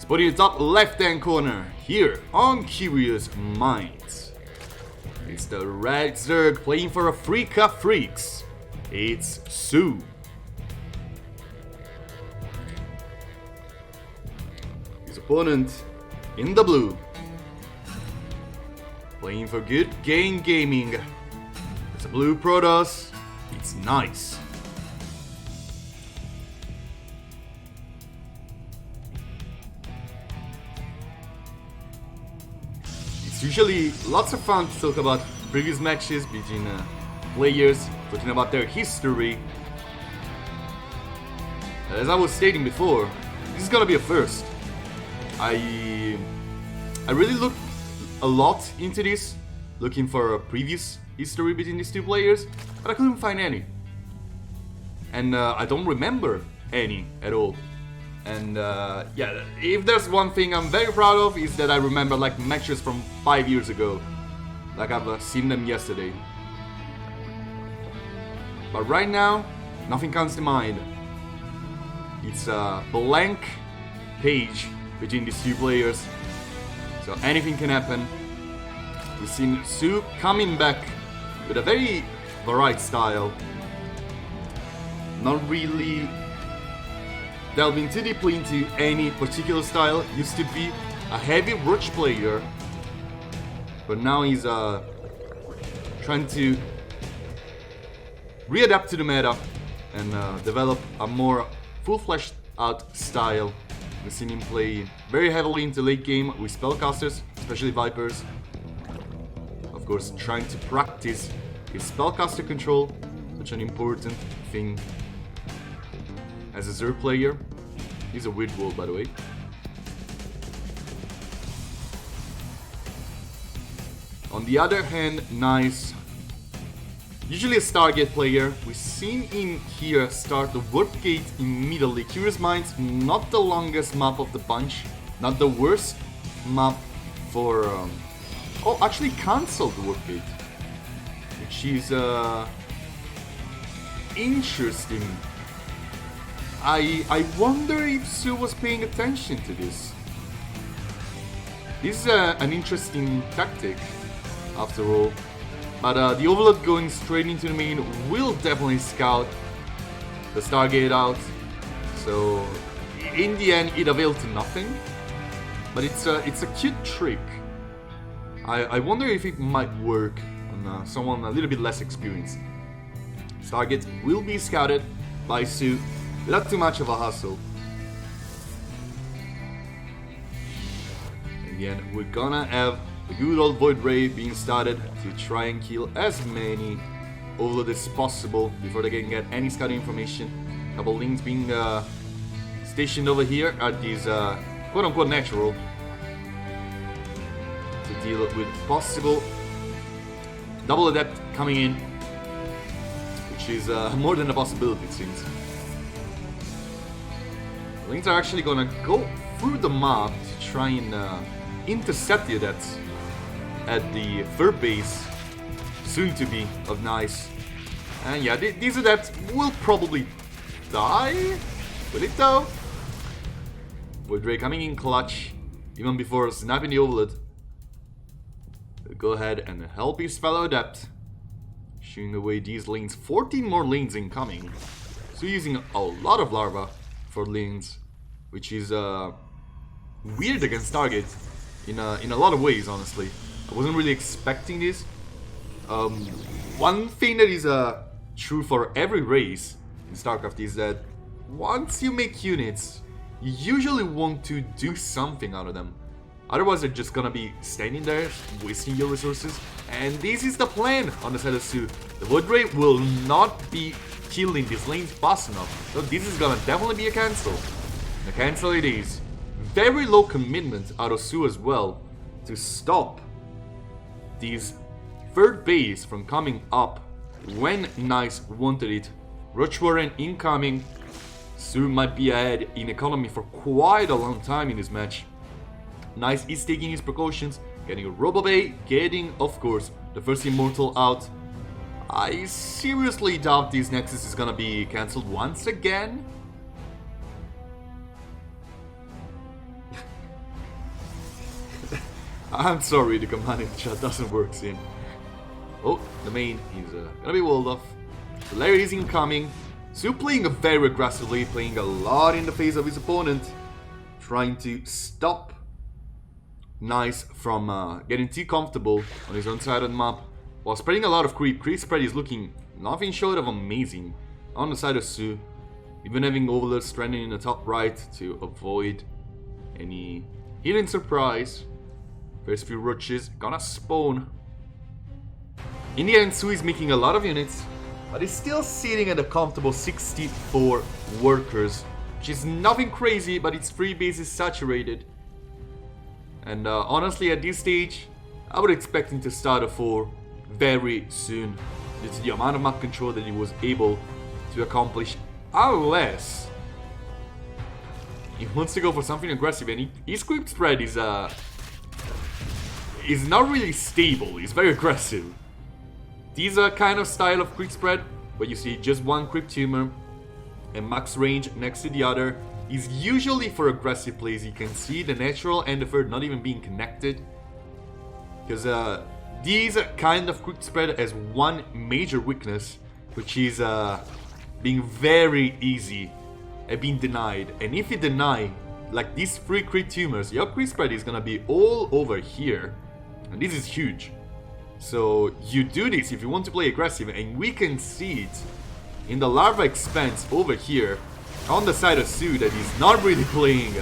Spot in the top left-hand corner, here on Curious Minds. It's the Red Zerg playing for Afrika Freaks. It's SOO. His opponent in the blue, playing for Goodgame Gaming. It's a blue Protoss. It's nice. It's usually lots of fun to talk about previous matches between players, talking about their history. As I was stating before, this is gonna be a first. I really looked a lot into this, looking for a previous history between these two players, but I couldn't find any. And I don't remember any at all. And yeah, if there's one thing I'm very proud of, is that I remember like matches from 5 years ago. Like I've seen them yesterday. But right now, nothing comes to mind. It's a blank page between these two players. So anything can happen. We've seen SOO coming back with a very varied style. Not really delving too deeply into any particular style. Used to be a heavy rush player, but now he's trying to readapt to the meta and develop a more full-fleshed out style. We've seen him play very heavily into late game with spellcasters, especially Vipers. Of course, trying to practice his spellcaster control, such an important thing as a Zerg player. He's a weird wall, by the way. On the other hand, Nice, usually a Stargate player. We've seen him here start the Warp Gate immediately. Curious Minds, not the longest map of the bunch, not the worst map for... oh, actually cancelled the Warp Gate, which is interesting. I wonder if SOO was paying attention to this. This is an interesting tactic, after all. But the Overlord going straight into the main will definitely scout the Stargate out. So in the end, it availed to nothing. But it's a cute trick. I wonder if it might work on someone a little bit less experienced. Stargate will be scouted by SOO without too much of a hustle. In the end, we're gonna have the good old Void Ray being started to try and kill as many Overlord as possible before they can get any scouting information. A couple links being stationed over here at this quote-unquote natural to deal with possible double adept coming in, which is more than a possibility, it seems. The links are actually gonna go through the map to try and intercept the adepts at the third base, soon to be, of Nice. And yeah, these adepts will probably die. Will it though? Void Ray coming in clutch, even before snapping the Overlord. He'll go ahead and help his fellow adept, shooing away these lanes. 14 more lanes incoming. So using a lot of larva for lanes, which is weird against Target in a lot of ways, honestly. I wasn't really expecting this. One thing that is true for every race in StarCraft is that once you make units, you usually want to do something out of them. Otherwise, they're just gonna be standing there, wasting your resources. And this is the plan on the side of SOO. The Void Ray will not be killing these lanes fast enough. So this is gonna definitely be a cancel. A cancel it is. Very low commitment out of SOO as well to stop these third base from coming up when Nice wanted it. Roach Warren incoming. SOO might be ahead in economy for quite a long time in this match. Nice is taking his precautions, getting a Robobay, getting, of course, the first Immortal out. I seriously doubt this Nexus is gonna be cancelled once again. I'm sorry, the command in chat doesn't work, Sin. Oh, the main is gonna be walled off. The layer is incoming. Su playing very aggressively, playing a lot in the face of his opponent. Trying to stop Nice from getting too comfortable on his own side of the map. While spreading a lot of creep. Creep spread is looking nothing short of amazing on the side of Su. Even having Overlord stranding in the top right to avoid any hidden surprise. First few rushes gonna spawn. In the end, Su is making a lot of units, but he's still sitting at a comfortable 64 workers, which is nothing crazy, but its free base is saturated. And honestly, at this stage, I would expect him to start a 4 very soon, due to the amount of map control that he was able to accomplish, unless he wants to go for something aggressive. And his creep spread is not really stable. It's very aggressive. These are kind of style of creep spread, where you see just one creep tumor and max range next to the other, is usually for aggressive plays. You can see the natural and the third not even being connected, because these kind of creep spread has one major weakness, which is being very easy at being denied. And if you deny like these 3 creep tumors, your creep spread is gonna be all over here, and this is huge. So you do this if you want to play aggressive, and we can see it in the larva expanse over here on the side of Su that he's not really playing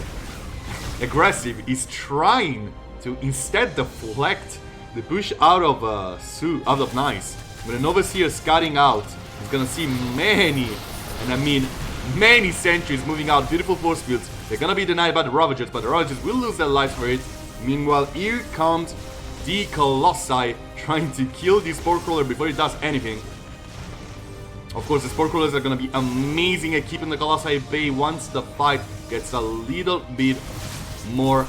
aggressive. He's trying to instead deflect the push out of Su, out of Nice. With an Overseer scouting out, he's gonna see many, and I mean many sentries moving out, beautiful force fields. They're gonna be denied by the Ravagers, but the Ravagers will lose their lives for it. Meanwhile, here comes the Colossi trying to kill the Spore Crawler before it does anything. Of course, the Spore Crawlers are gonna be amazing at keeping the Colossi at bay once the fight gets a little bit more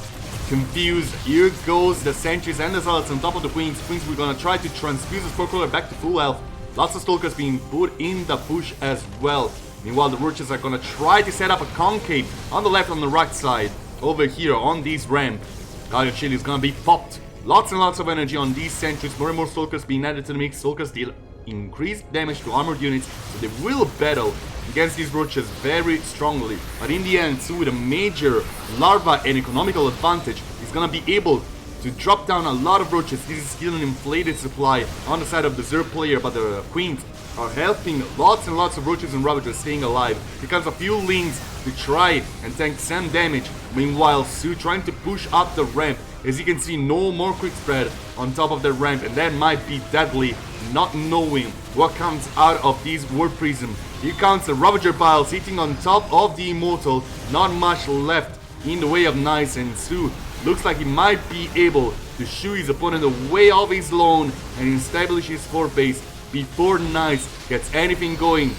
confused. Here goes the Sentries and the Zealots on top of the Queens. Queens, we're gonna try to transfuse the Spore Crawler back to full health. Lots of Stalkers being put in the push as well. Meanwhile, the Roaches are gonna try to set up a concave on the left, on the right side. Over here on this ramp, Guardian Shield is gonna be popped. Lots and lots of energy on these Sentries. More and more Stalkers being added to the mix. Stalkers deal increased damage to armored units, so they will battle against these Roaches very strongly. But in the end, Su with a major larva and economical advantage is gonna be able to drop down a lot of Roaches. This is still an inflated supply on the side of the Zerg player, but the Queens are helping lots and lots of Roaches and Ravagers staying alive. Here comes a few Lings to try and tank some damage. Meanwhile, Su trying to push up the ramp. As you can see, no more quick spread on top of the ramp, and that might be deadly, not knowing what comes out of this War Prism. Here comes the Ravager pile sitting on top of the Immortal. Not much left in the way of Nice, and Su looks like he might be able to shoo his opponent away off his lawn and establish his fort base before Nice gets anything going.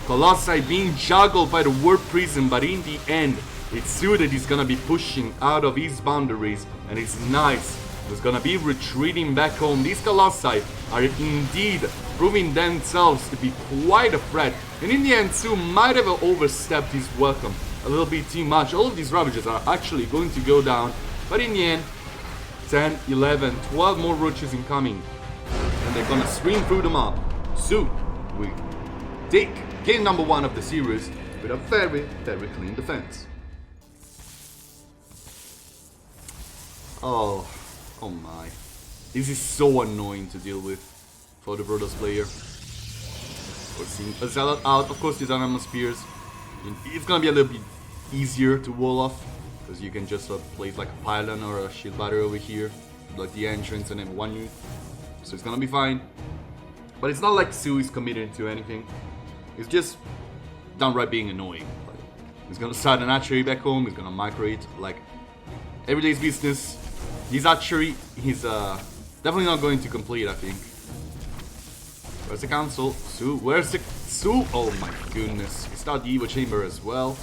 Colossi being juggled by the War Prism, but in the end, it's Su that is gonna be pushing out of his boundaries, and it's Nice who's gonna be retreating back home. These Colossi are indeed proving themselves to be quite a threat, and in the end, Su might have overstepped his welcome a little bit too much. All of these Ravagers are actually going to go down, but in the end, 10, 11, 12 more Roaches incoming, and they're gonna swing through the map. Su will take game number 1 of the series with a very, very clean defense. Oh my. This is so annoying to deal with for the Brothers player. We're seeing a Zealot out. Of course, these are Animal Spears. It's gonna be a little bit easier to wall off, because you can just place like a pylon or a shield battery over here, like the entrance, and then one you. So it's gonna be fine. But it's not like Su is committed to anything. It's just downright being annoying. Like, he's gonna start an archery back home. He's gonna micro it like everyday's business. This archery, he's definitely not going to complete, I think. Where's the council? Su, where's the Su? Oh my goodness. He started the Evo Chamber as well.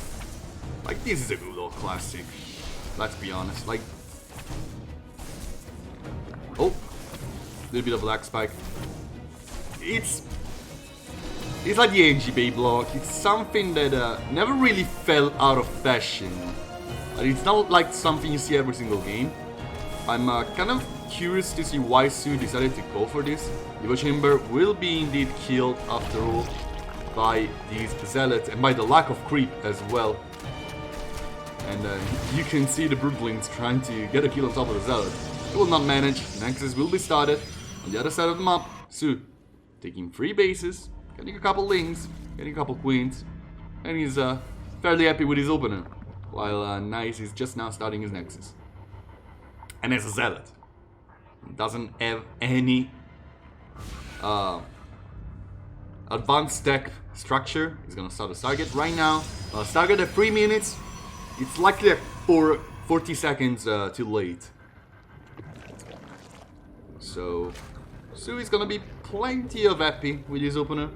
Like, this is a good old classic. Let's be honest. Like, oh, little bit of lag spike. It's like the NGB block. It's something that never really fell out of fashion. But it's not like something you see every single game. I'm kind of curious to see why SOO decided to go for this. Evo Chamber will be indeed killed after all by these Zealots and by the lack of creep as well. And you can see the Brooklings trying to get a kill on top of the Zealot. It will not manage. Nexus will be started on the other side of the map. SOO taking 3 bases, getting a couple lings, getting a couple queens, and he's fairly happy with his opener. While Nice is just now starting his Nexus. And as a Zealot, doesn't have any advanced tech structure. He's gonna start a target right now. Target at 3 minutes. It's likely for 40 seconds too late. So SOO is gonna be plenty of happy with his opener,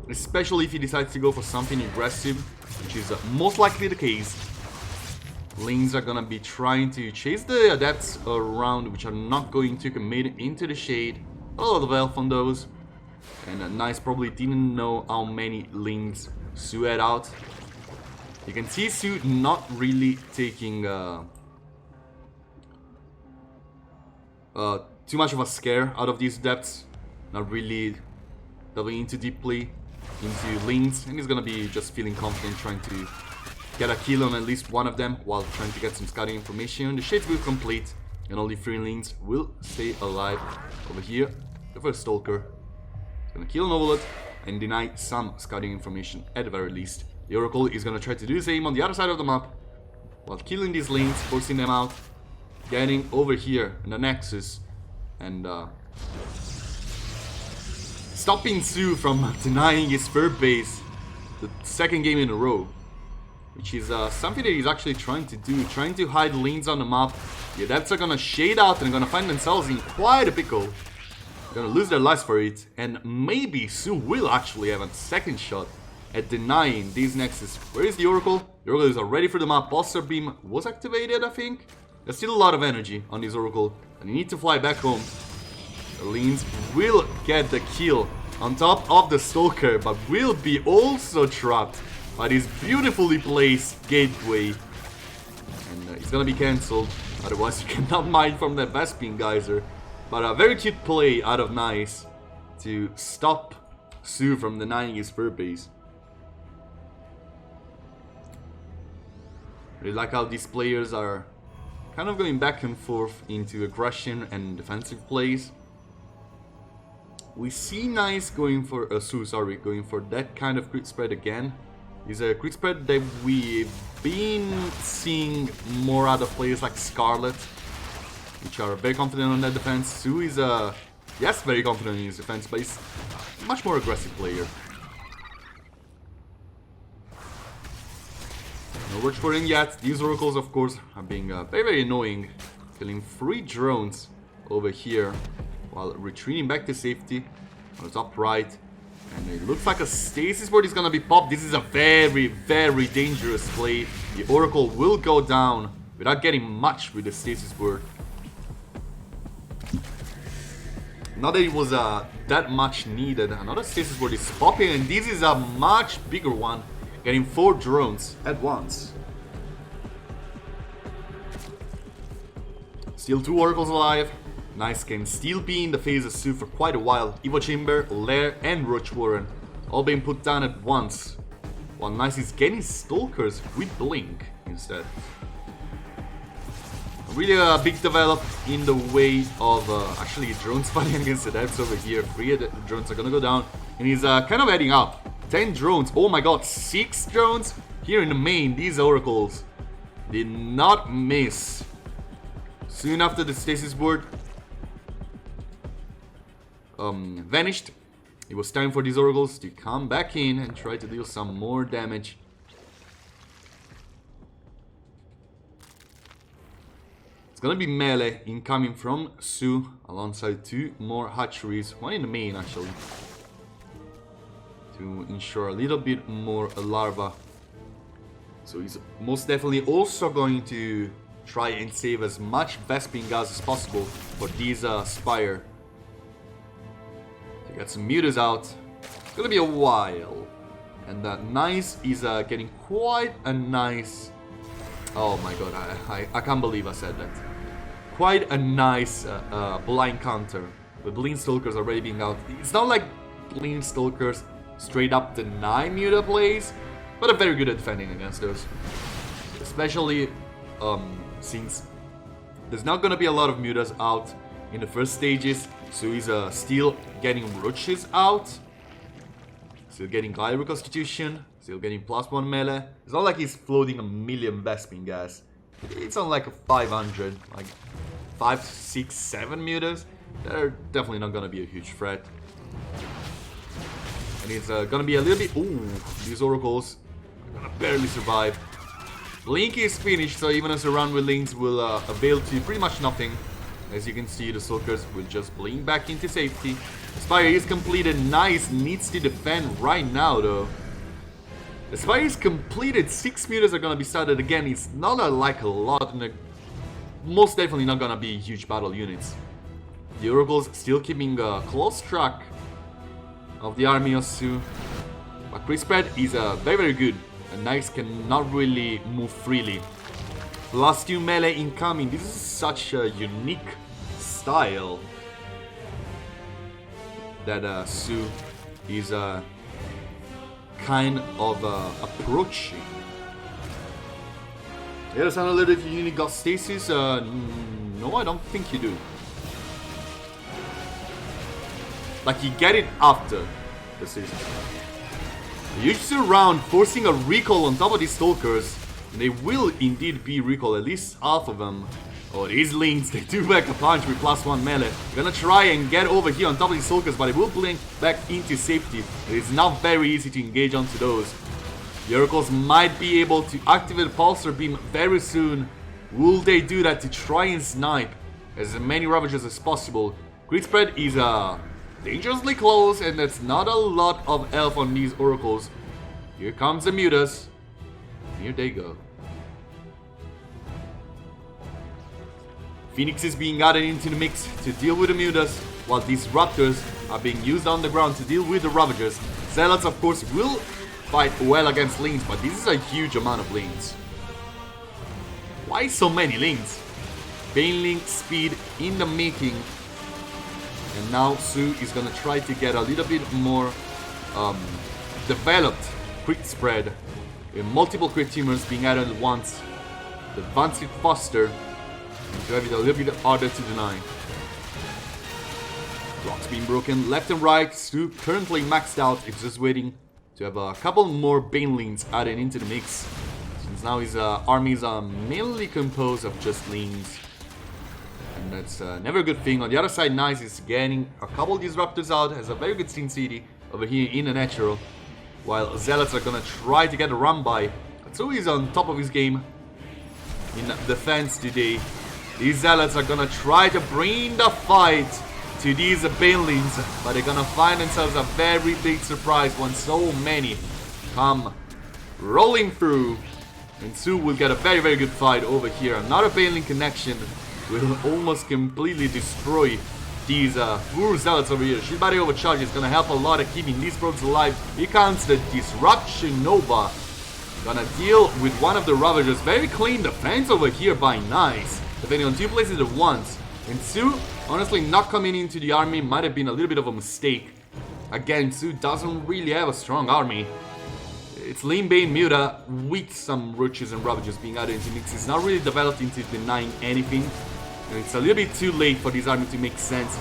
especially if he decides to go for something aggressive, which is most likely the case. Lings are gonna be trying to chase the Adepts around, which are not going to commit into the shade. A lot of health on those. And Nice probably didn't know how many Lings SOO had out. You can see SOO not really taking too much of a scare out of these Adepts. Not really delving into deeply into Lings. And he's gonna be just feeling confident trying to get a kill on at least one of them while trying to get some scouting information. The shades will complete and only 3 Lings will stay alive. Over here, the first Stalker is gonna kill an Overlord and deny some scouting information at the very least. The Oracle is gonna try to do the same on the other side of the map while killing these Lings, forcing them out, getting over here in the Nexus and stopping SOO from denying his third base the second game in a row. Which is something that he's actually trying to do, trying to hide Lings on the map. The Adepts are gonna shade out and gonna find themselves in quite a pickle. Gonna lose their lives for it, and maybe SOO will actually have a second shot at denying these Nexus. Where is the Oracle? The Oracle is already for the map. Pulsar Beam was activated, I think. There's still a lot of energy on this Oracle, and you need to fly back home. The Lings will get the kill on top of the Stalker, but will be also trapped by this beautifully placed gateway. And it's gonna be cancelled, otherwise you cannot mine from that Vespene Geyser. But a very cute play out of Nice to stop SOO from denying his third base. Really like how these players are kind of going back and forth into aggression and defensive plays. We see Nice going for SOO, sorry, going for that kind of crit spread again. Is a quick spread that we've been seeing more out of players like Scarlet, which are very confident on that defense. SOO is yes, very confident in his defense, but he's a much more aggressive player. No words for him yet. These Oracles, of course, are being very, very annoying. Killing 3 drones over here while retreating back to safety on the top right. And it looks like a stasis board is gonna be popped. This is a very, very dangerous play. The Oracle will go down without getting much with the stasis board. Not that it was that much needed. Another stasis board is popping, and this is a much bigger one, getting 4 drones at once. Still 2 Oracles alive. Nice can still be in the phase of SOO for quite a while. Evo Chamber, Lair, and Roach Warren all being put down at once, while Nice is getting Stalkers with Blink instead. Really a big develop in the way of actually drones fighting against the Adepts over here. 3 drones are gonna go down, and he's kind of adding up. 10 drones, oh my god, 6 drones here in the main. These Oracles did not miss. Soon after the stasis board vanished, it was time for these Oracles to come back in and try to deal some more damage. It's gonna be melee incoming from SOO alongside 2 more hatcheries, one in the main actually, to ensure a little bit more larva. So he's most definitely also going to try and save as much Vespene gas as possible for these Spire. To get some mutas out, it's gonna be a while. And Nice is getting quite a nice... Oh my god, I can't believe I said that. quite a nice blind counter, with Blind Stalkers already being out. It's not like Blind Stalkers straight up deny Muta plays, but are very good at defending against those. Especially since there's not gonna be a lot of Mutas out in the first stages, so he's still getting Roaches out, still getting Glider Reconstitution, still getting +1 melee. It's not like he's floating a million Vespene gas. It's on like a 500, like 5, 6, 7 Mutas. They're definitely not gonna be a huge threat. And it's gonna be a little bit... Ooh, these Oracles are gonna barely survive. Link is finished, so even a surround with Links will avail to pretty much nothing. As you can see, the Stalkers will just blink back into safety. The Spire is completed. Nice, needs to defend right now though. The Spire is completed. 6 Mutas are gonna be started again. It's not like a lot, and most definitely not gonna be huge battle units. The Oracles still keeping a close track of the army of SOO. But crit spread is very good. And Knights cannot really move freely. +2 melee incoming. This is such a unique style that SOO is kind of approaching. Yeah, there's another little if you got stasis. No, I don't think you do. Like you get it after the stasis. You surround, forcing a recall on top of these Stalkers. And they will indeed be recall, at least half of them. Oh, these Links, they do back a punch with +1 melee. Gonna try and get over here on top of these Stalkers, but they will blink back into safety. It is not very easy to engage onto those. The Oracles might be able to activate Pulsar Beam very soon. Will they do that to try and snipe as many Ravagers as possible? Crit spread is dangerously close, and that's not a lot of health on these Oracles. Here comes the Mutas. Here they go. Phoenix is being added into the mix to deal with the Mutas, while these Raptors are being used on the ground to deal with the Ravagers. Zealots, of course, will fight well against Lings, but this is a huge amount of Lings. Why so many Lings? Baneling speed in the making. And now SOO is gonna try to get a little bit more developed crit spread. With multiple crit tumors being added at once. The advance it faster. And to have it a little bit harder to deny. Blocks being broken left and right. SOO currently maxed out. It's just waiting to have a couple more Banelings added into the mix. Since now his armies are mainly composed of just Lings. And that's never a good thing. On the other side, Nice is getting a couple of Disruptors out. Has a very good Sin City over here in the natural. While Zealots are gonna try to get a run by. So he's on top of his game in defense today. These Zealots are gonna try to bring the fight to these Banelings. But they're gonna find themselves a very big surprise when so many come rolling through. And SOO will get a very good fight over here. Another Baneling connection will almost completely destroy these poor Zealots over here. Shield Body Overcharge is gonna help a lot at keeping these probes alive. Here comes the Disruption Nova. Gonna deal with one of the Ravagers. Very clean defense over here by Nice. Defending on 2 places at once. And SOO, honestly, not coming into the army might have been a little bit of a mistake. Again, SOO doesn't really have a strong army. It's Lean Bane Muta with some Roaches and Ravagers being added into mix. It's not really developed into denying anything. And it's a little bit too late for this army to make sense.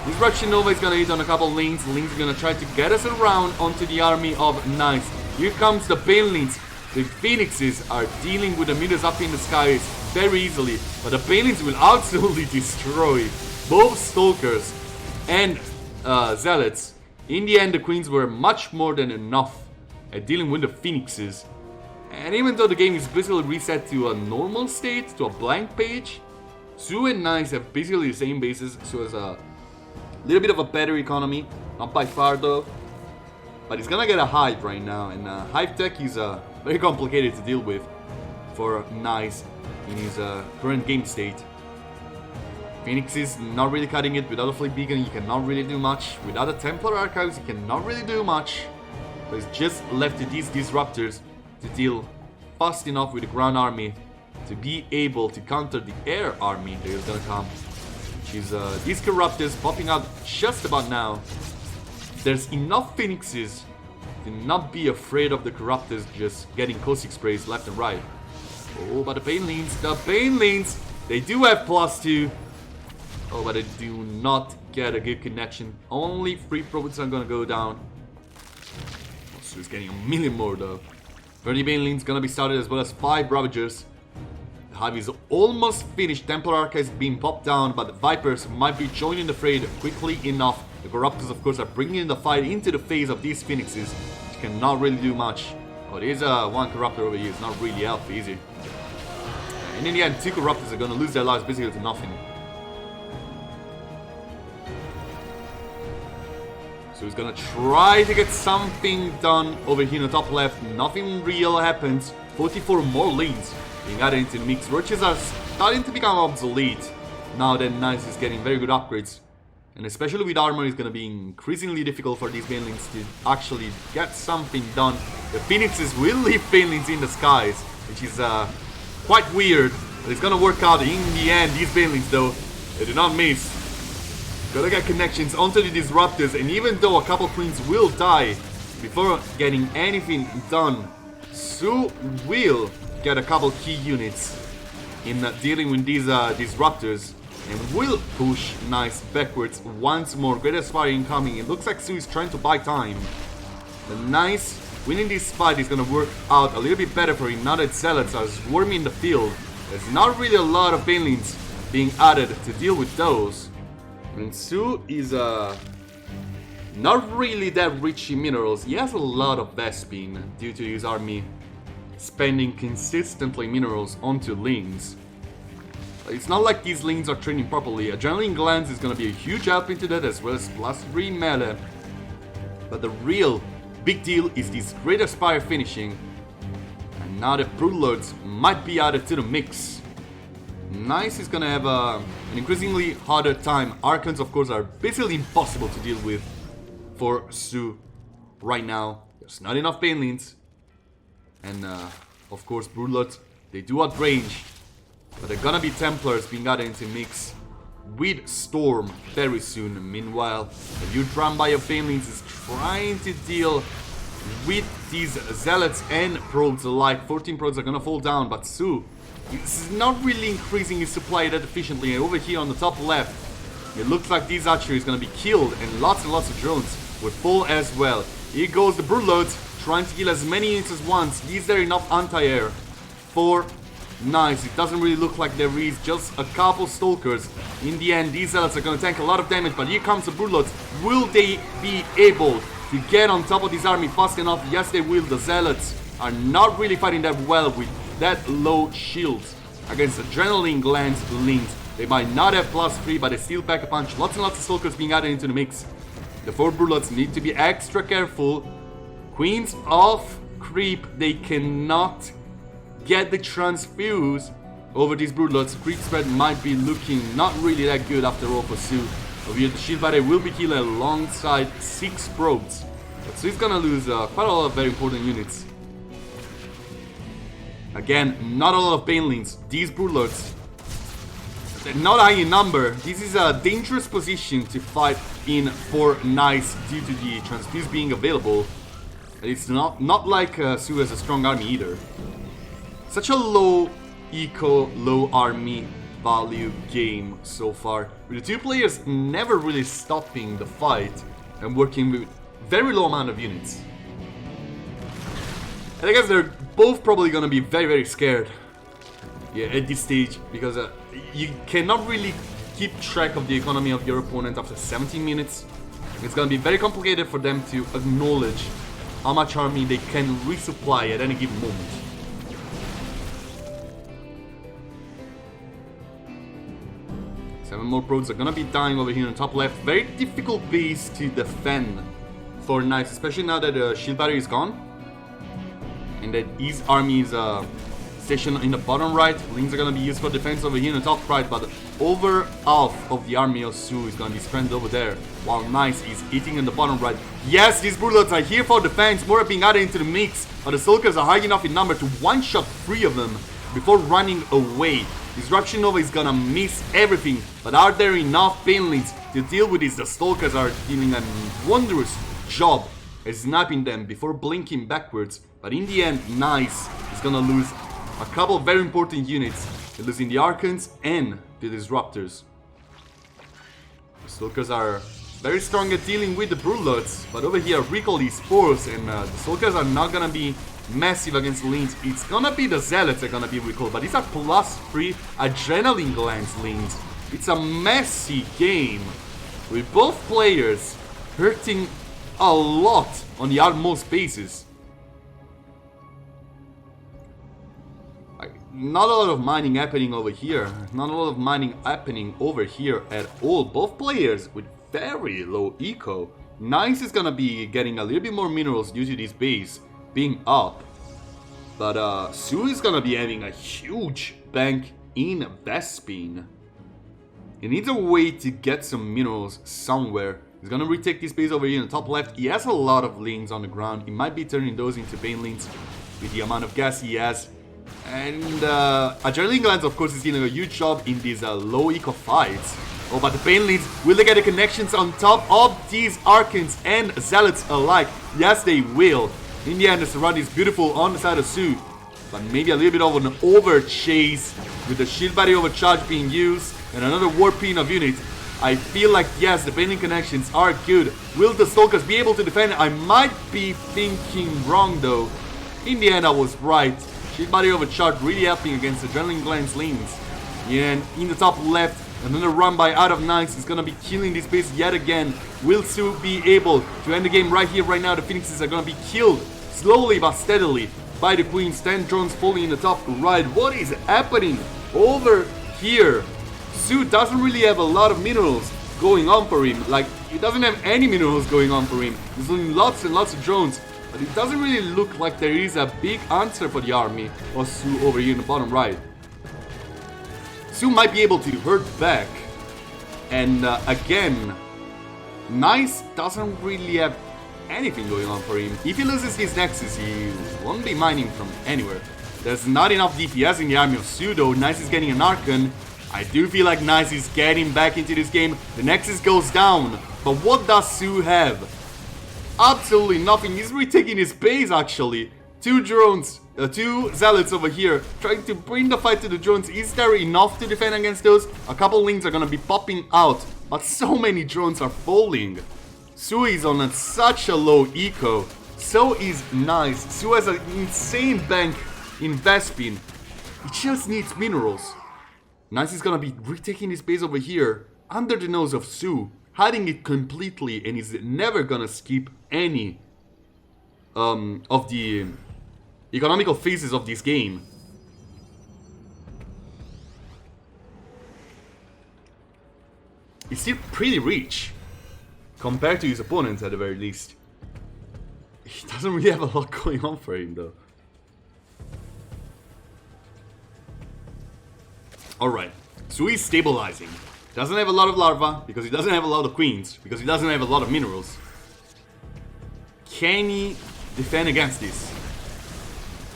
This Disruption Nova is gonna hit on a couple of Links. Links are gonna try to get us around onto the army of Nice. Here comes the Banelings. The Phoenixes are dealing with the Mutas up in the skies very easily. But the Banelings will absolutely destroy both Stalkers and Zealots. In the end, the Queens were much more than enough at dealing with the Phoenixes. And even though the game is basically reset to a normal state, to a blank page, SOO and Nice have basically the same bases. SOO has a little bit of a better economy, not by far though. But he's gonna get a Hive right now, and Hive tech is very complicated to deal with for Nice in his current game state. Phoenix is not really cutting it. Without a Fleet Beacon, you cannot really do much. Without a Templar Archives, you cannot really do much. So it's just left to these Disruptors to deal fast enough with the ground army to to be able to counter the air army that is gonna come. Which is these Corruptors popping out just about now. There's enough Phoenixes to not be afraid of the Corruptors just getting Caustic Sprays left and right. Oh, but the Banelings, they do have +2. Oh, but they do not get a good connection. Only 3 probes are gonna go down. So he's getting a million more though. 30 Banelings gonna be started as well as 5 Ravagers. The Hive is almost finished. Templar Arca is being popped down, but the Vipers might be joining the fray quickly enough. The Corruptors, of course, are bringing the fight into the phase of these Phoenixes, which cannot really do much. Oh, there's one Corruptor over here. It's not really healthy, is it? And in the end, 2 Corruptors are gonna lose their lives basically to nothing. So he's gonna try to get something done over here in the top left. Nothing real happens. 44 more lanes being added into the mix. Roaches are starting to become obsolete now that Nice is getting very good upgrades. And especially with armor, it's gonna be increasingly difficult for these Banelings to actually get something done. The Phoenixes will leave Banelings in the skies, which is quite weird. But it's gonna work out in the end. These Banelings, though, they do not miss. Gotta get connections onto the Disruptors, and even though a couple Queens will die before getting anything done, SOO will get a couple key units in dealing with these Disruptors, and will push Nice backwards once more. Great Aspire incoming. It looks like SOO is trying to buy time. The Nice winning this fight is gonna work out a little bit better for him now that Zealots are swarming in the field. There's not really a lot of Banelings being added to deal with those. And SOO is not really that rich in minerals. He has a lot of Vespene due to his army spending consistently minerals onto Lings. It's not like these Lings are training properly. Adrenaline Glands is going to be a huge help into that, as well as +3 melee. But the real big deal is this Great Aspire finishing. And now the Broodlords might be added to the mix. Nice is gonna have an increasingly harder time. Archons, of course, are basically impossible to deal with for SOO right now. There's not enough Banelings. And, of course, Broodlords, they do outrange. But they're gonna be Templars being added into mix with Storm very soon. Meanwhile, the new drum by of Banelings is trying to deal with these Zealots and Probes alike. 14 Probes are gonna fall down, but SOO is not really increasing his supply that efficiently. And over here on the top left, it looks like this archer is gonna be killed, and lots of drones will fall as well. Here goes the Broodlords, trying to kill as many units as once. Is there enough anti-air for Nice? It doesn't really look like there is, just a couple Stalkers. In the end, these Zealots are gonna tank a lot of damage, but here comes the Broodlords. Will they be able to get on top of this army fast enough? Yes, they will. The Zealots are not really fighting that well with that low shields against Adrenaline Glands Lings. They might not have +3, but they still pack a punch. Lots and lots of Stalkers being added into the mix. The 4 Broodlords need to be extra careful. Queens of Creep, they cannot get the transfuse over these Broodlords. Creep spread might be looking not really that good after all for SOO. Over here, the Shield Barrier will be killed alongside 6 Probes. But SOO is gonna lose quite a lot of very important units. Again, not a lot of Banelings. These Broodlords, they're not high in number. This is a dangerous position to fight in for Nice due to the transfuse being available. And it's not like SOO has a strong army either. Such a low eco, low army value game so far, with the 2 players never really stopping the fight and working with very low amount of units. And I guess they're both probably gonna be very scared, yeah, at this stage, because you cannot really keep track of the economy of your opponent after 17 minutes. It's gonna be very complicated for them to acknowledge how much army they can resupply at any given moment. Seven more Probes are gonna be dying over here on the top left. Very difficult base to defend for Nice, especially now that the Shield Barrier is gone. And that his army is stationed in the bottom right. Lings are gonna be used for defense over here in the top right, but over half of the army of SOO is gonna be stranded over there, while Nice is eating in the bottom right. Yes, these Broodlords are here for defense. More are being added into the mix, but the Stalkers are high enough in number to one-shot 3 of them. before running away. Disruption Nova is gonna miss everything, but are there enough Painlings to deal with this? The Stalkers are doing a wondrous job at sniping them before blinking backwards, but in the end, Nice is gonna lose a couple of very important units. They're losing the Archons and the Disruptors. The Stalkers are very strong at dealing with the Broodlords, but over here recall these spores, and the Stalkers are not gonna be massive against Leans. It's gonna be the Zealots that are gonna be recalled, but these are +3 Adrenaline Glands Leans. It's a messy game with both players hurting a lot on the outmost bases. Not a lot of mining happening over here. Not a lot of mining happening over here at all. Both players with very low eco. Nice is gonna be getting a little bit more minerals due to this base being up. But SOO is gonna be having a huge bank in Vespine. He needs a way to get some minerals somewhere. He's gonna retake this base over here in the top left. He has a lot of Leans on the ground. He might be turning those into Painlings with the amount of gas he has. And Adrenaline Glands, of course, is doing a huge job in these low eco fights. Oh, but the Painlings, will they get the connections on top of these Archons and Zealots alike? Yes, they will. In the end, the surround is beautiful on the side of SOO, but maybe a little bit of an over chase with the shield battery overcharge being used and another warping of units. I feel like, yes, the Painting connections are good. Will the Stalkers be able to defend? I might be thinking wrong though. In the end, I was right. Shield battery overcharge really helping against the Adrenaline Glands Leans. And in the top left, another run by Out of Nice is gonna be killing this base yet again. Will SOO be able to end the game right here, right now? The Phoenixes are gonna be killed slowly but steadily by the Queens. 10 drones falling in the top right. What is happening over here? SOO doesn't really have a lot of minerals going on for him. Like, he doesn't have any minerals going on for him. There's only lots and lots of drones. But it doesn't really look like there is a big answer for the army of SOO over here in the bottom right. SOO might be able to hurt back. And again, Nice doesn't really have anything going on for him. If he loses his Nexus, he won't be mining from anywhere. There's not enough DPS in the army of SOO though. Nice is getting an Archon. I do feel like Nice is getting back into this game. The Nexus goes down. But what does SOO have? Absolutely nothing. He's retaking his base actually. Two drones, two Zealots over here trying to bring the fight to the drones. Is there enough to defend against those? A couple Lings are gonna be popping out, but so many drones are falling. SOO is on such a low eco. So is Nice. SOO has an insane bank in Vespine. He just needs minerals. Nice is gonna be retaking his base over here under the nose of SOO, hiding it completely, and is never gonna skip any of the economical phases of this game. He's still pretty rich compared to his opponents at the very least. He doesn't really have a lot going on for him though. Alright, so he's stabilizing. Doesn't have a lot of larva because he doesn't have a lot of queens, because he doesn't have a lot of minerals. Can he defend against this?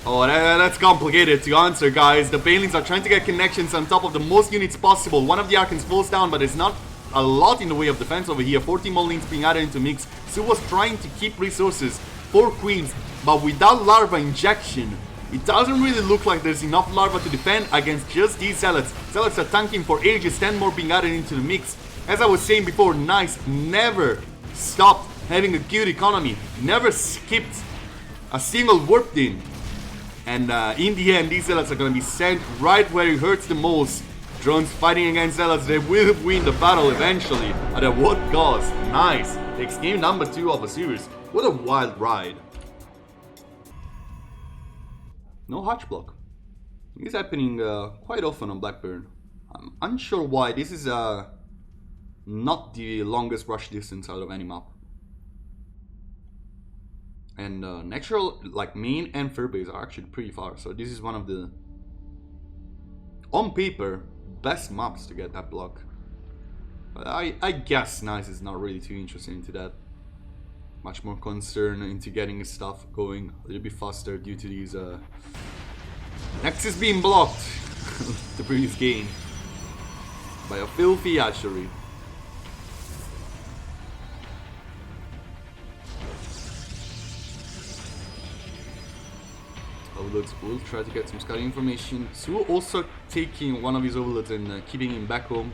Oh, that's complicated to answer, guys. The Banelings are trying to get connections on top of the most units possible. One of the Archons falls down, but there's not a lot in the way of defense over here. 14 more Lings being added into mix. SOO was trying to keep resources for queens, but without larva injection, it doesn't really look like there's enough larva to defend against just these Zealots. Zealots are tanking for ages, 10 more being added into the mix. As I was saying before, Nice never stopped having a good economy, never skipped a single warped in. And in the end, these Zealots are going to be sent right where it hurts the most. Drones fighting against Zealots, they will win the battle eventually. At what cost? Nice. Takes game number 2 of a series. What a wild ride. No Hatch block. This is happening quite often on Blackburn. I'm unsure why. This is not the longest rush distance out of any map. And natural, like main and fur base are actually pretty far. So this is one of the, on paper, best maps to get that block. But I guess Nice is not really too interested into that. Much more concerned into getting his stuff going a little bit faster due to these Next is being blocked. The previous game. By a filthy hatchery. Overlords will try to get some scouting information. SOO also taking one of his overlords and keeping him back home.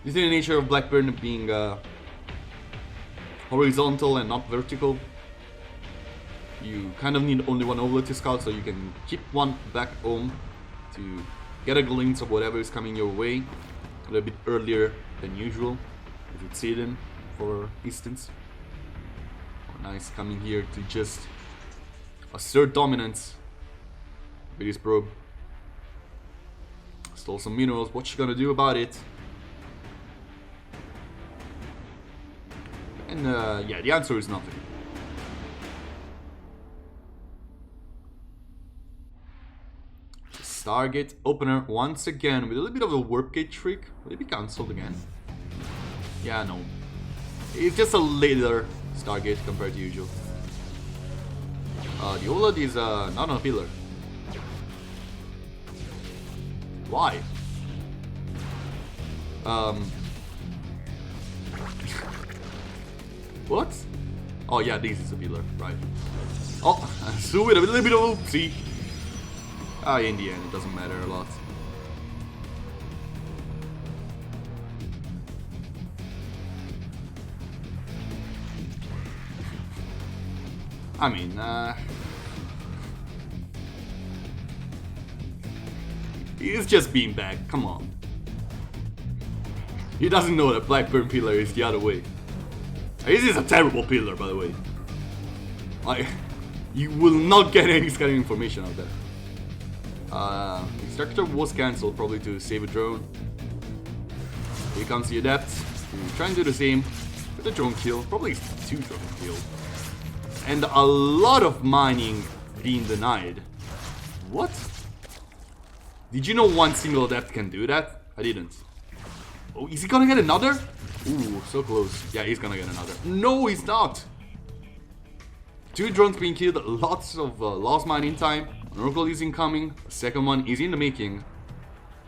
Due to the nature of Blackburn being horizontal and not vertical, you kind of need only one overlord to scout, so you can keep one back home to get a glimpse of whatever is coming your way a little bit earlier than usual, if it's hidden, for instance. Nice coming here to just assert dominance with his probe. Stole some minerals. What you gonna do about it? And yeah, the answer is nothing. Stargate opener once again with a little bit of a warp gate trick. Will it be cancelled again? Yeah, no. It's just a later Stargate compared to usual. The OLED is not on a pillar. Why? What? Oh yeah, this is a pillar, right. Oh, SOO with a little bit of oopsie. In the end, it doesn't matter a lot. I mean, he's just being back, come on. He doesn't know that Blackburn pillar is the other way. This is a terrible pillar, by the way. You will not get any scouting information out there. Extractor was cancelled, probably to save a drone. Here comes the Adept, to try and do the same with a drone kill, probably 2 drone kills. And a lot of mining being denied. What? Did you know one single Adept can do that? I didn't. Oh, is he gonna get another? Ooh, so close. Yeah, he's gonna get another. No, he's not! 2 drones being killed, lots of lost mining time. An Oracle is incoming, a second one is in the making.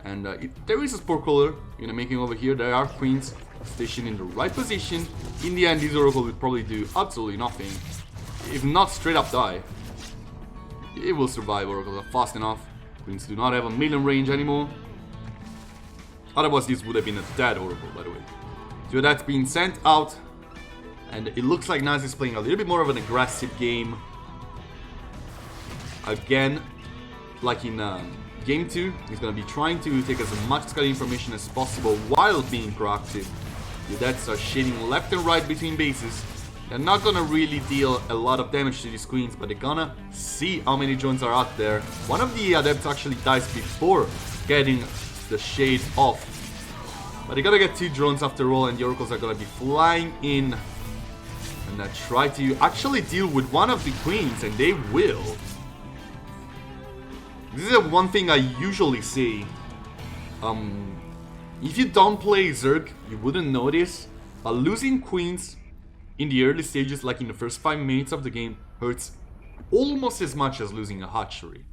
And there is a sport caller in the making over here. There are queens stationed in the right position. In the end, this Oracle will probably do absolutely nothing. If not straight up die. It will survive, Oracles are fast enough. Queens do not have a million range anymore. Otherwise, this would have been a dead Oracle, by the way. So that's being sent out. And it looks like Naz is playing a little bit more of an aggressive game. Again, like in game 2, he's going to be trying to take as much scouting information as possible while being proactive. The Adepts are shading left and right between bases. They're not going to really deal a lot of damage to these queens, but they're going to see how many drones are out there. One of the Adepts actually dies before getting the shade off. But they're going to get 2 drones after all, and the Oracles are going to be flying in. And try to actually deal with one of the queens, and they will. This is one thing I usually say. If you don't play Zerg, you wouldn't notice. But losing queens in the early stages, like in the first 5 minutes of the game, hurts almost as much as losing a hatchery.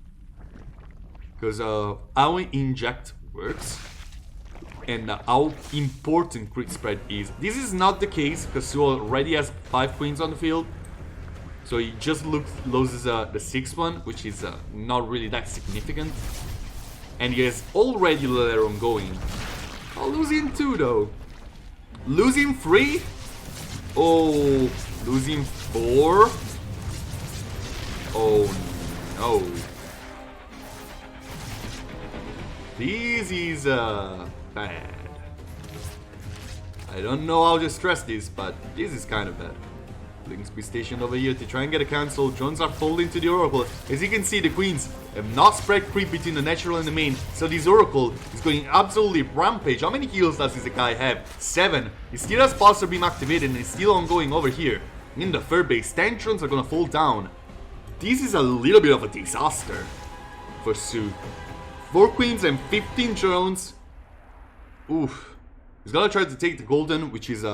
Because how inject works and how important crit spread is. This is not the case because SOO already has 5 queens on the field. So he just loses the 6th one, which is not really that significant. And he has already let her on going. Oh, losing 2 though. Losing 3? Oh, losing 4? Oh no. This is bad. I don't know how to stress this, but this is kind of bad. Links be stationed over here to try and get a cancel. Drones are folding to the Oracle. As you can see, the queens have not spread creep between the natural and the main. So this Oracle is going absolutely rampage. How many heals does this guy have? 7. He still has Pulsar Beam activated and is still ongoing over here. In the third base, 10 drones are gonna fall down. This is a little bit of a disaster for SOO. 4 queens and 15 drones. Oof. He's gonna try to take the golden, which is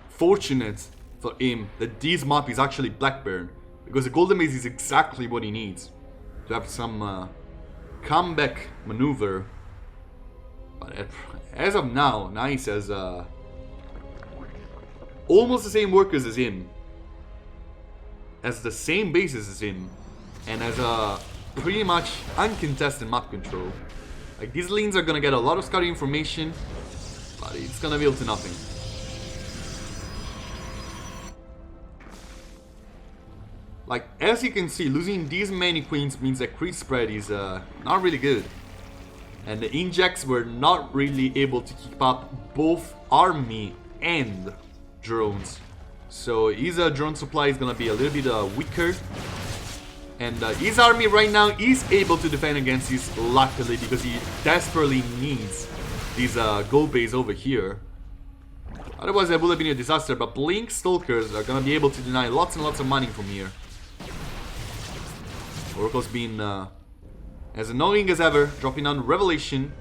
fortunate for him that this map is actually Blackburn, because the golden base is exactly what he needs to have some comeback maneuver. But as of now, Nice has almost the same workers as him, has the same bases as him, and has a pretty much uncontested map control. Like, these lanes are gonna get a lot of scouting information, but it's gonna build to nothing. Like, as you can see, losing these many queens means that crit spread is not really good. And the injects were not really able to keep up both army and drones. So his drone supply is gonna be a little bit weaker. And his army right now is able to defend against this, luckily, because he desperately needs this gold base over here. Otherwise, it would have been a disaster, but Blink Stalkers are gonna be able to deny lots and lots of mining from here. Oracle's been as annoying as ever, dropping down Revelation.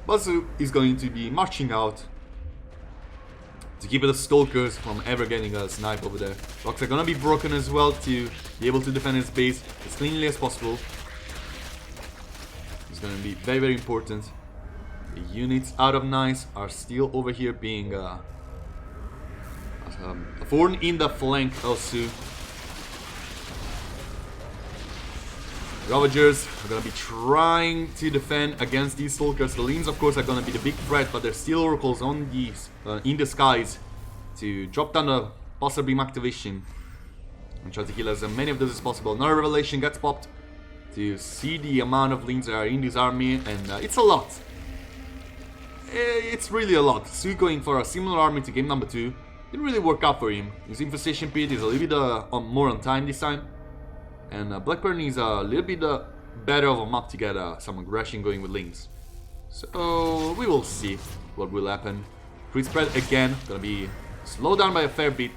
Basu is going to be marching out to keep the Stalkers from ever getting a snipe over there. Rocks are gonna be broken as well to be able to defend his base as cleanly as possible. It's gonna be very, very important. The units out of Nice are still over here being a thorn in the flank of SOO. Ravagers are gonna be trying to defend against these Stalkers. The lanes, of course, are gonna be the big threat, but there's still Oracles on these in the skies to drop down the pulsar beam activation and try to kill as many of those as possible. Another Revelation gets popped to see the amount of lanes that are in this army, and it's a lot. It's really a lot. SOO going for a similar army to game number 2 didn't really work out for him. His infestation pit is a little bit more on time this time. And Blackburn is a little bit better of a map to get some aggression going with links. So we will see what will happen. Crit spread again, gonna be slowed down by a fair bit.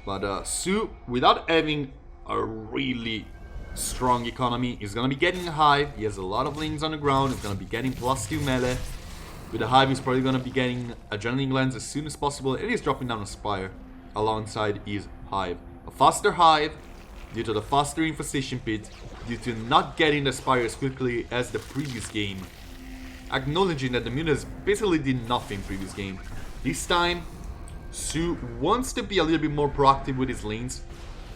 But SOO, without having a really strong economy, is gonna be getting a hive. He has a lot of links on the ground. He's gonna be getting +2 melee. With the hive, he's probably gonna be getting adrenaline glands as soon as possible. It is dropping down a spire alongside his hive. A faster hive due to the faster infestation pit, due to not getting the spire as quickly as the previous game. Acknowledging that the mutas basically did nothing previous game. This time, SOO wants to be a little bit more proactive with his lanes.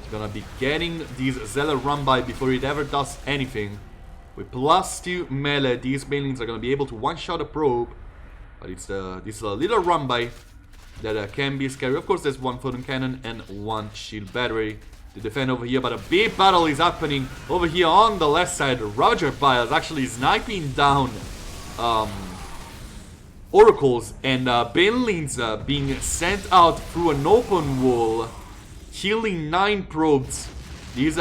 He's gonna be getting these Zealot run by before it ever does anything. With +2 melee, these banelings are gonna be able to one-shot a probe. But it's this little run by that can be scary. Of course, there's one photon cannon and one shield battery to defend over here, but a big battle is happening over here on the left side. Ravager Pile is actually sniping down Oracles, and Banelings being sent out through an open wall, killing 9 probes. These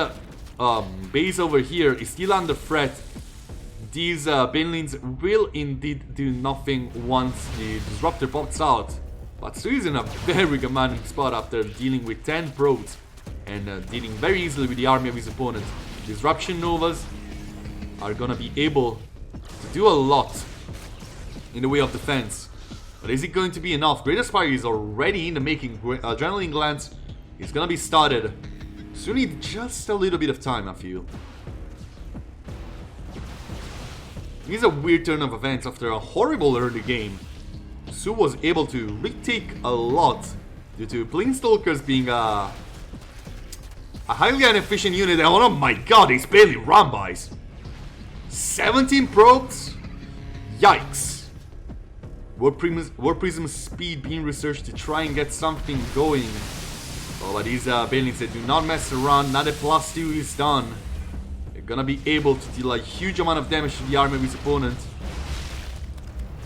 base over here is still under threat. These Banelings will indeed do nothing once the Disruptor pops out. But SOO is in a very commanding spot after dealing with 10 probes and dealing very easily with the army of his opponent. Disruption Novas are gonna be able to do a lot in the way of defense. But is it going to be enough? Greater Spire is already in the making. Adrenaline Glands is gonna be started. SOO need just a little bit of time, I feel. It is a weird turn of events after a horrible early game. SOO was able to retake a lot due to Planestalkers being a highly inefficient unit. Oh my god, it's barely run-bys. 17 probes? Yikes. Warp Prism speed being researched to try and get something going. Oh, but these Banelings, they do not mess around. Now that +2 is done, they're gonna be able to deal a huge amount of damage to the army of his opponent.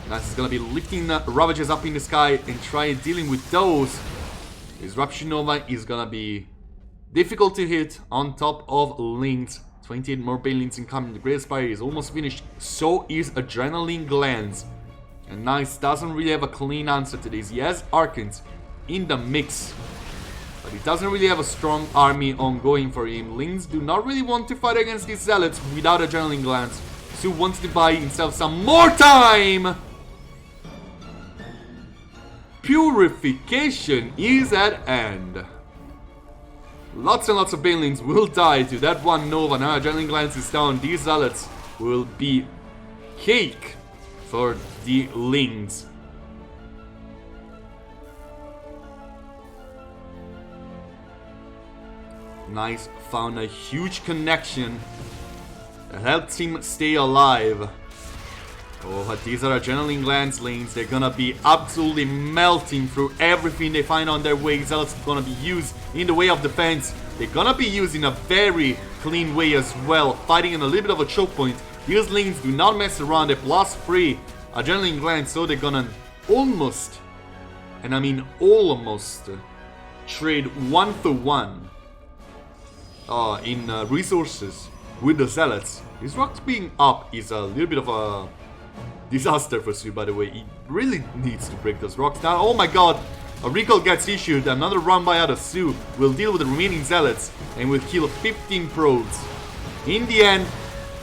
Nice is gonna be lifting Ravagers up in the sky and try dealing with those. Disruption Nova is gonna be difficult to hit on top of links. 28 more Banelings incoming. The Great Spire is almost finished. So is Adrenaline Glands. And Nice doesn't really have a clean answer to this. He has Archons in the mix, but he doesn't really have a strong army ongoing for him. Lings do not really want to fight against these Zealots without Adrenaline Glands. SOO wants to buy himself some more time. Purification is at hand. Lots and lots of banelings will die to that one Nova. Now Adrenaline Glance is down. These Zealots will be cake for the Lings. Nice, found a huge connection that helps him stay alive. Oh, but these are Adrenaline Glance lanes. They're gonna be absolutely melting through everything they find on their way. Zealots are gonna be used in the way of defense. They're gonna be used in a very clean way as well, fighting in a little bit of a choke point. These lanes do not mess around. They're +3 Adrenaline Glance, so they're gonna almost, and I mean almost, trade 1-for-1 in resources with the Zealots. His rocks being up is a little bit of a disaster for SOO, by the way. He really needs to break those rocks down. Oh my god, a recall gets issued. Another run by out of SOO will deal with the remaining Zealots and will kill 15 probes. In the end,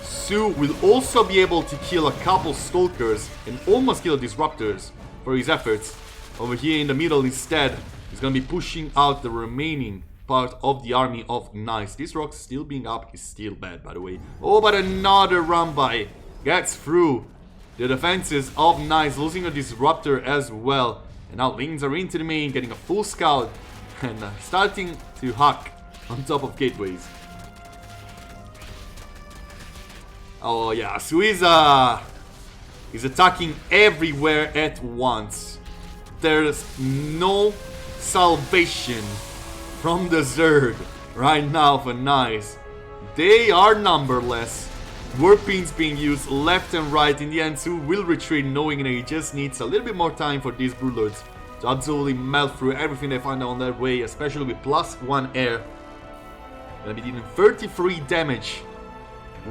SOO will also be able to kill a couple Stalkers and almost kill Disruptors for his efforts. Over here in the middle instead, he's gonna be pushing out the remaining part of the army of Nice. This rock still being up is still bad, by the way. Oh, but another run by gets through the defenses of Nice, losing a Disruptor as well. And now Lings are into the main, getting a full scout and starting to hack on top of gateways. Oh yeah, SOO is attacking everywhere at once. There's no salvation from the Zerg right now for Nice. They are numberless. Warpings being used left and right. In the end, SOO will retreat, knowing that he just needs a little bit more time for these Broodlords to absolutely melt through everything they find on their way, especially with +1 air. Gonna be dealing 33 damage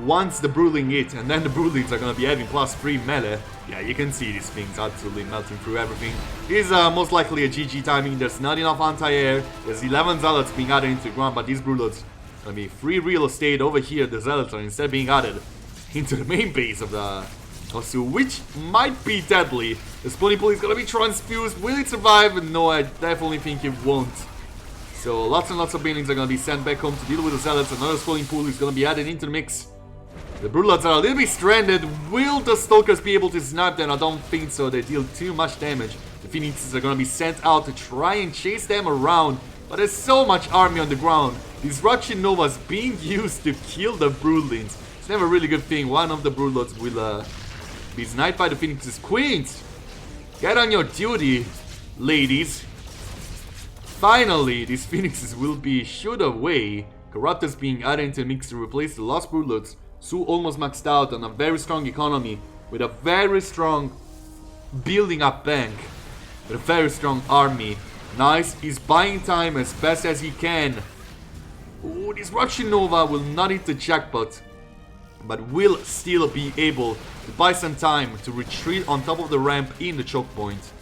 once the Broodling hit, and then the Broodlings are gonna be having +3 melee. Yeah, you can see these things absolutely melting through everything. This is most likely a GG timing. There's not enough anti-air. There's 11 Zealots being added into the ground, but these Broodlords gonna be free real estate over here. The Zealots are instead being added into the main base of the SOO, which might be deadly. The spawning pool is gonna be transfused. Will it survive? No, I definitely think it won't. So lots and lots of banelings are gonna be sent back home to deal with the Zealots. Another spawning pool is gonna be added into the mix. The Broodlords are a little bit stranded. Will the Stalkers be able to snipe them? I don't think so. They deal too much damage. The Phoenixes are gonna be sent out to try and chase them around. But there's so much army on the ground. Disruption Novas being used to kill the Broodlings. It's never a really good thing. One of the Broodlords will be sniped by the Phoenixes. Queens, get on your duty, ladies. Finally, these Phoenixes will be shooed away. Corruptors being added into the mix to replace the lost Broodlords. SOO almost maxed out on a very strong economy with a very strong building up bank, with a very strong army. Nice is buying time as best as he can. Ooh, this Russian Nova will not hit the jackpot, but will still be able to buy some time to retreat on top of the ramp in the choke point.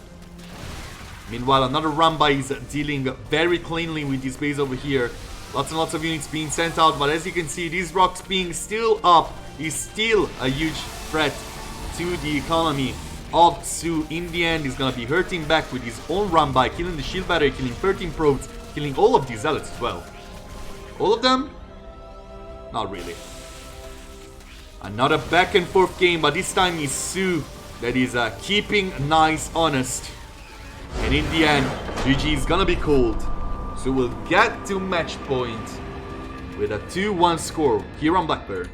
Meanwhile, another run by is dealing very cleanly with this base over here. Lots and lots of units being sent out, but as you can see, these rocks being still up is still a huge threat to the economy of SOO. In the end, he's gonna be hurting back with his own run by, killing the shield battery, killing 13 probes, killing all of these Zealots as well. All of them? Not really. Another back and forth game, but this time it's SOO that is keeping Nice honest. And in the end, GG is gonna be called. So we'll get to match point with a 2-1 score here on Blackbird.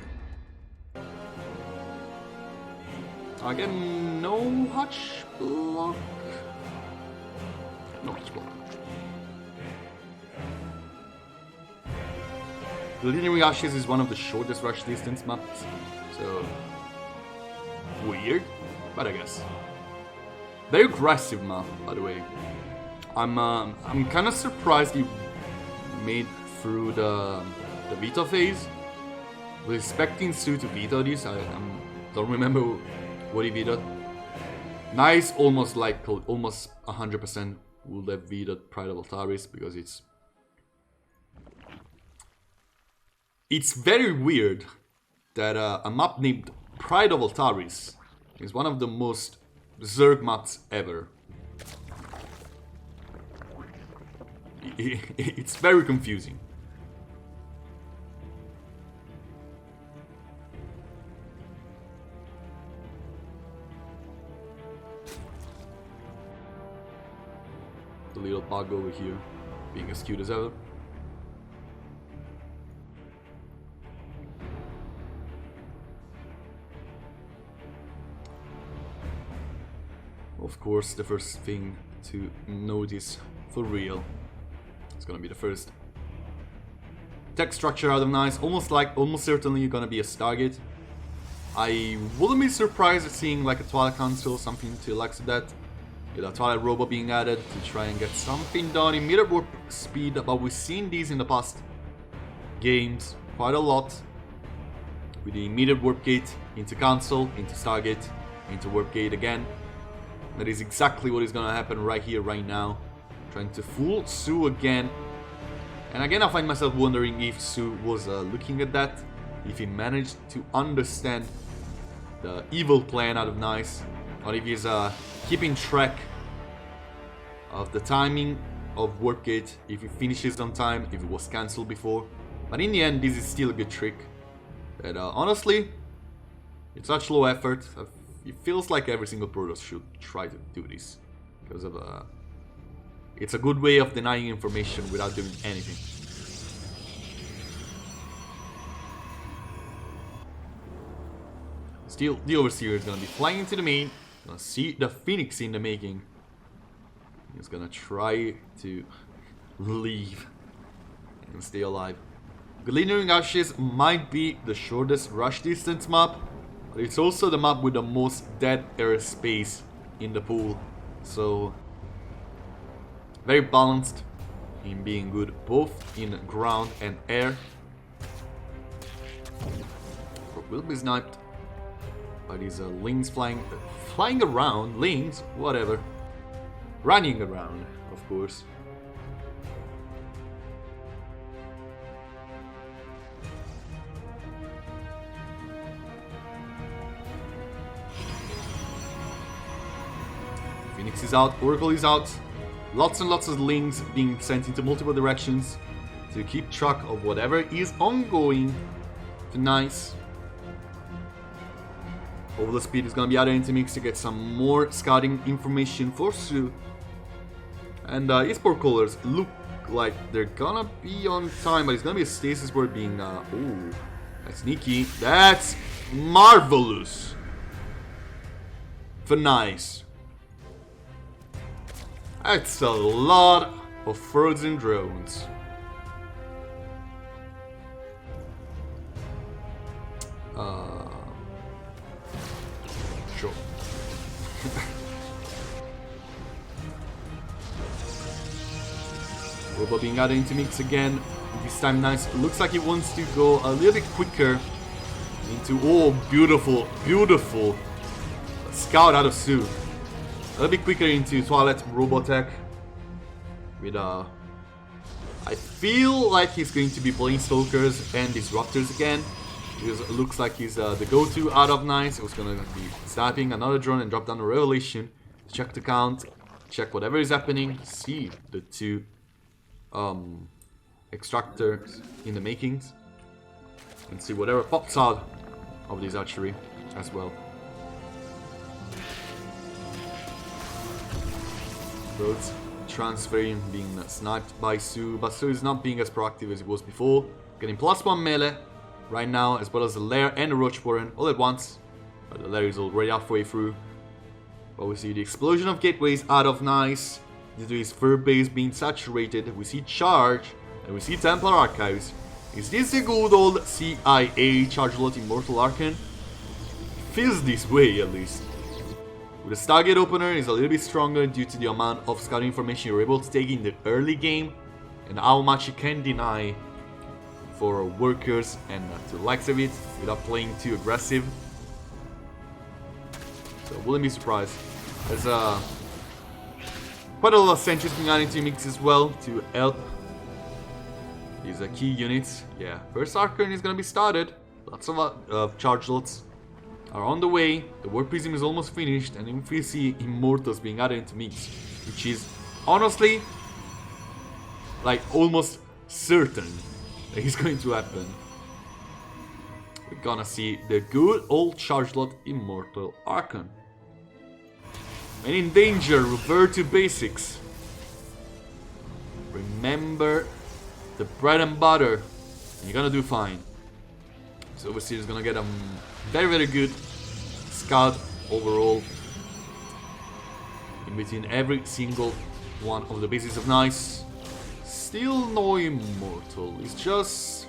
Again, no hutch block. No hutch block. The Linear Ashes is one of the shortest rush distance maps, so weird, but I guess. Very aggressive map, by the way. I'm kind of surprised he made through the veto phase. I was expecting SOO to veto this. I don't remember what he vetoed. Nice, almost 100% would have vetoed Pride of Altaris because it's very weird that a map named Pride of Altaris is one of the most Zerg maps ever. It's very confusing. little bug over here, being as cute as ever. Of course, the first thing to notice for real is gonna be the first tech structure out of nice. Almost certainly gonna be a Stargate. I wouldn't be surprised at seeing like a Twilight Council, something to like that. With a Twilight Robot being added to try and get something done in mirror warp speed, but we've seen these in the past games quite a lot. With the immediate warp gate into Council, into Stargate, into warp gate again. That is exactly what is gonna happen right here, right now. Trying to fool SOO again. And again, I find myself wondering if SOO was looking at that. If he managed to understand the evil plan out of Nice. Or if he's keeping track of the timing of warp gate. If he finishes on time, if it was cancelled before. But in the end, this is still a good trick. That honestly, it's such low effort. It feels like every single Protoss should try to do this, because of it's a good way of denying information without doing anything. Still, the Overseer is gonna be flying into the main. Gonna see the Phoenix in the making. He's gonna try to leave and stay alive. Glittering Ashes might be the shortest rush distance map. But it's also the map with the most dead airspace in the pool, so very balanced in being good both in ground and air. Will be sniped by these lings flying around, lings, whatever, running around, of course. Phoenix is out, Oracle is out, lots and lots of links being sent into multiple directions to keep track of whatever is ongoing to Nice. Overload speed is gonna be added into mix to get some more scouting information for SOO. And his port colors look like they're gonna be on time, but it's gonna be a stasis board being oh, that's sneaky. That's marvelous for Nice. That's a lot of frozen drones. Sure. Robot being added into mix again. This time Nice looks like it wants to go a little bit quicker into, oh, beautiful, beautiful scout out of SOO. A little bit quicker into Twilight Robotech. With I feel like he's going to be playing Stalkers and Disruptors again. Because it looks like he's the go-to out of Nice. It was gonna be sniping another drone and drop down a Revelation. Check the count, check whatever is happening, see the two extractors in the makings, and see whatever pops out of this archery as well. Both transferring, being sniped by SOO, but SOO is not being as proactive as it was before. Getting +1 melee right now, as well as the Lair and the Roach Warren all at once. But the Lair is already halfway through. But we see the explosion of gateways out of Nice, due to his third base being saturated. We see Charge, and we see Templar Archives. Is this the good old CIA Charge Lot Immortal Archon? Feels this way, at least. With the Stargate opener is a little bit stronger due to the amount of scouting information you're able to take in the early game, and how much you can deny for workers and to the likes of it without playing too aggressive. So wouldn't be surprised. There's quite a lot of sentries being added into mix as well to help these key units. Yeah, first Archon is gonna be started. Lots of charge lots are on the way. The Warp Prism is almost finished, and if we see Immortals being added into mix, which is honestly like almost certain that is going to happen. We're gonna see the good old charge lot Immortal Archon. And in danger, revert to basics. Remember the bread and butter. And you're gonna do fine. So Overseer is gonna get a very, very good scout overall. In between every single one of the bases of Nice. Still no Immortal. It's just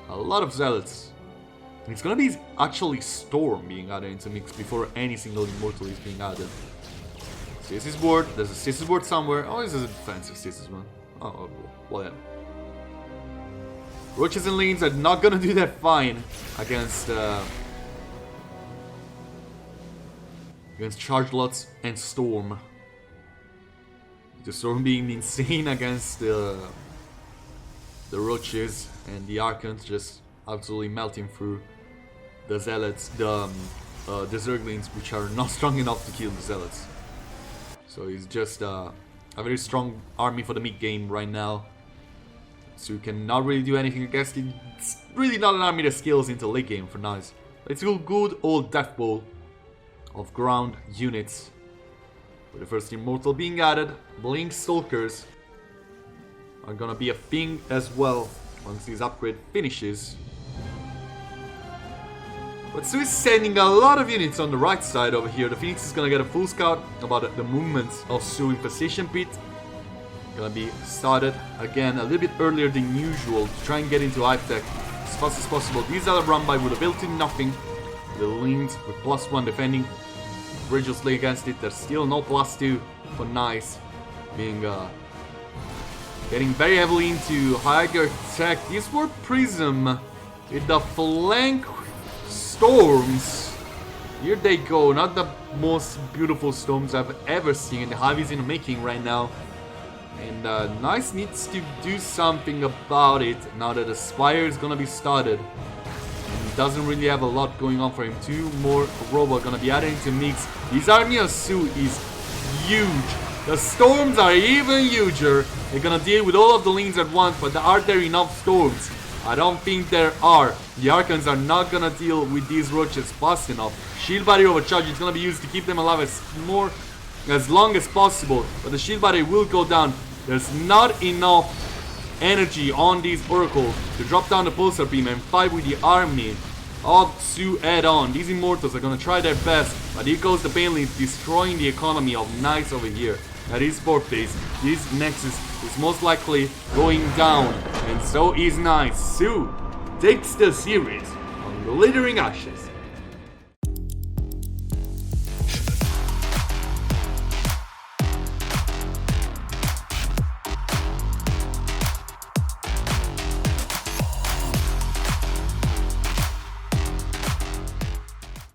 a lot of Zealots. And it's gonna be actually Storm being added into mix before any single Immortal is being added. Stasis board. There's a Stasis board somewhere. Oh, this is a defensive Stasis one. Oh, whatever. Roaches and Lanes are not gonna do that fine against Charge Lots and Storm. The Storm being insane against the Roaches, and the Archons just absolutely melting through the Zealots, the Zerglings, which are not strong enough to kill the Zealots. So it's just a very strong army for the mid game right now. So you cannot really do anything against it. It's really not an army that scales into late game for Nice. It's a good old Death Bowl of ground units. With the first Immortal being added, Blink Stalkers are gonna be a thing as well once this upgrade finishes. But SOO is sending a lot of units on the right side over here. The Phoenix is gonna get a full scout about the movements of SOO Infestation Pit. Gonna be started again a little bit earlier than usual to try and get into Hive Tech as fast as possible. These are run by with ability nothing. The Lings with +1 defending. Bridge will slay against it. There's still no +2 for Nice. Being getting very heavily into higher tech. This War Prism with the flank storms. Here they go. Not the most beautiful storms I've ever seen. The Hive is in the making right now. And Nice needs to do something about it now that the Spire is gonna be started. And he doesn't really have a lot going on for him. 2 more robots gonna be added into mix. His army of SOO is huge. The storms are even huger. They're gonna deal with all of the lanes at once, but are there enough storms? I don't think there are. The Archons are not gonna deal with these roaches fast enough. Shield Barrier Overcharge is gonna be used to keep them alive as long as possible, but the Shield Barrier will go down. There's not enough energy on these Oracle to drop down the Pulsar Beam and fight with the army of SOO head-on. These Immortals are gonna try their best, but here goes the Banelings destroying the economy of Nice over here. That is 4th phase. This Nexus is most likely going down, and so is Nice. SOO takes the series on Glittering Ashes.